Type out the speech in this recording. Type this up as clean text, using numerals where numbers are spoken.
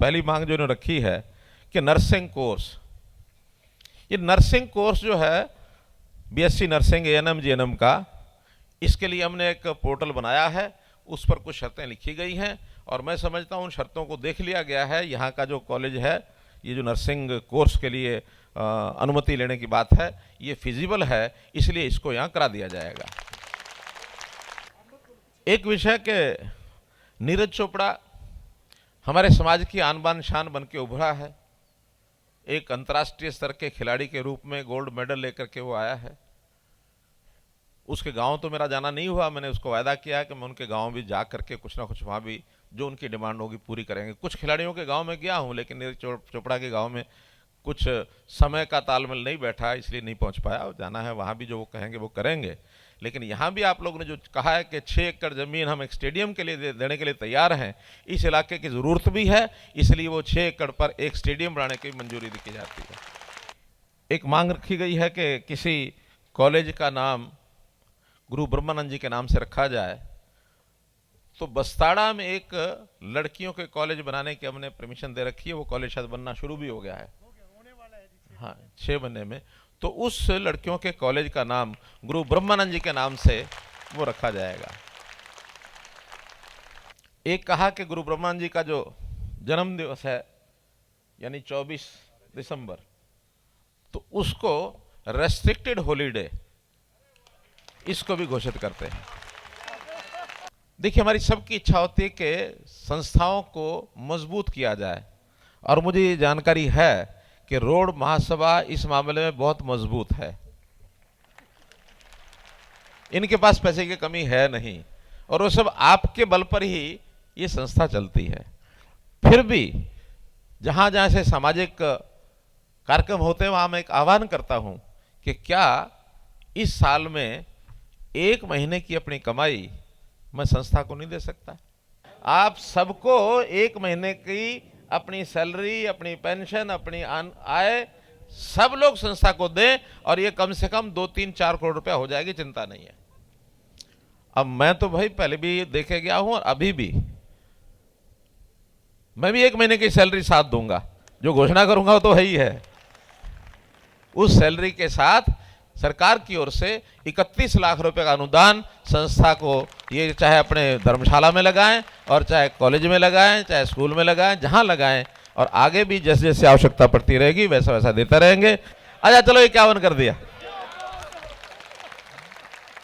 पहली मांग जो इन्होंने रखी है कि नर्सिंग कोर्स, ये नर्सिंग कोर्स जो है बीएससी नर्सिंग एएनएम जीएनएम का, इसके लिए हमने एक पोर्टल बनाया है, उस पर कुछ शर्तें लिखी गई हैं और मैं समझता हूँ उन शर्तों को देख लिया गया है। यहाँ का जो कॉलेज है, ये जो नर्सिंग कोर्स के लिए अनुमति लेने की बात है, ये फिजिबल है, इसलिए इसको यहाँ करा दिया जाएगा। एक विषय के नीरज चोपड़ा हमारे समाज की आन बान शान बन के उभरा है, एक अंतर्राष्ट्रीय स्तर के खिलाड़ी के रूप में गोल्ड मेडल लेकर के वो आया है। उसके गांव तो मेरा जाना नहीं हुआ, मैंने उसको वायदा किया है कि मैं उनके गांव भी जा करके कुछ ना कुछ वहाँ भी जो उनकी डिमांड होगी पूरी करेंगे। कुछ खिलाड़ियों के गांव में गया हूँ, लेकिन नीरज चोपड़ा के गांव में कुछ समय का तालमेल नहीं बैठा, इसलिए नहीं पहुँच पाया। जाना है, वहाँ भी जो वो कहेंगे वो करेंगे। लेकिन यहाँ भी आप लोगों ने जो कहा है कि 6 एकड़ ज़मीन हम एक स्टेडियम के लिए देने के लिए तैयार हैं, इस इलाके की ज़रूरत भी है, इसलिए वो 6 एकड़ पर एक स्टेडियम बनाने की मंजूरी दी जाती है। एक मांग रखी गई है कि किसी कॉलेज का नाम गुरु ब्रह्मानंद जी के नाम से रखा जाए। तो बस्ताड़ा में एक लड़कियों के कॉलेज बनाने की हमने परमिशन दे रखी है, वो कॉलेज शायद बनना शुरू भी हो गया है, हाँ 6 महीने में। तो उस लड़कियों के कॉलेज का नाम गुरु ब्रह्मानंद जी के नाम से वो रखा जाएगा। एक कहा कि गुरु ब्रह्मानंद जी का जो जन्म दिवस है यानी 24 दिसंबर, तो उसको रेस्ट्रिक्टेड हॉलीडे इसको भी घोषित करते हैं। देखिए, हमारी सबकी इच्छा होती है कि संस्थाओं को मजबूत किया जाए, और मुझे ये जानकारी है कि रोड महासभा इस मामले में बहुत मजबूत है। इनके पास पैसे की कमी है नहीं, और वो सब आपके बल पर ही ये संस्था चलती है। फिर भी जहां जहां से सामाजिक कार्यक्रम होते हैं, वहां मैं एक आह्वान करता हूं कि क्या इस साल में 1 महीने की अपनी कमाई मैं संस्था को नहीं दे सकता? आप सबको 1 महीने की अपनी सैलरी, अपनी पेंशन, अपनी आय सब लोग संस्था को दें, और ये कम से कम 2-3-4 करोड़ रुपया हो जाएगी, चिंता नहीं है। अब मैं तो भाई पहले भी देखे गया हूं और अभी भी मैं भी 1 महीने की सैलरी साथ दूंगा, जो घोषणा करूंगा वो तो है ही है। उस सैलरी के साथ सरकार की ओर से 31 लाख रुपए का अनुदान संस्था को, ये चाहे अपने धर्मशाला में लगाएं और चाहे कॉलेज में लगाएं, चाहे स्कूल में लगाएं, जहां लगाएं, और आगे भी जैसे जैसे आवश्यकता पड़ती रहेगी वैसा वैसा देते रहेंगे। अच्छा चलो, ये 51 कर दिया।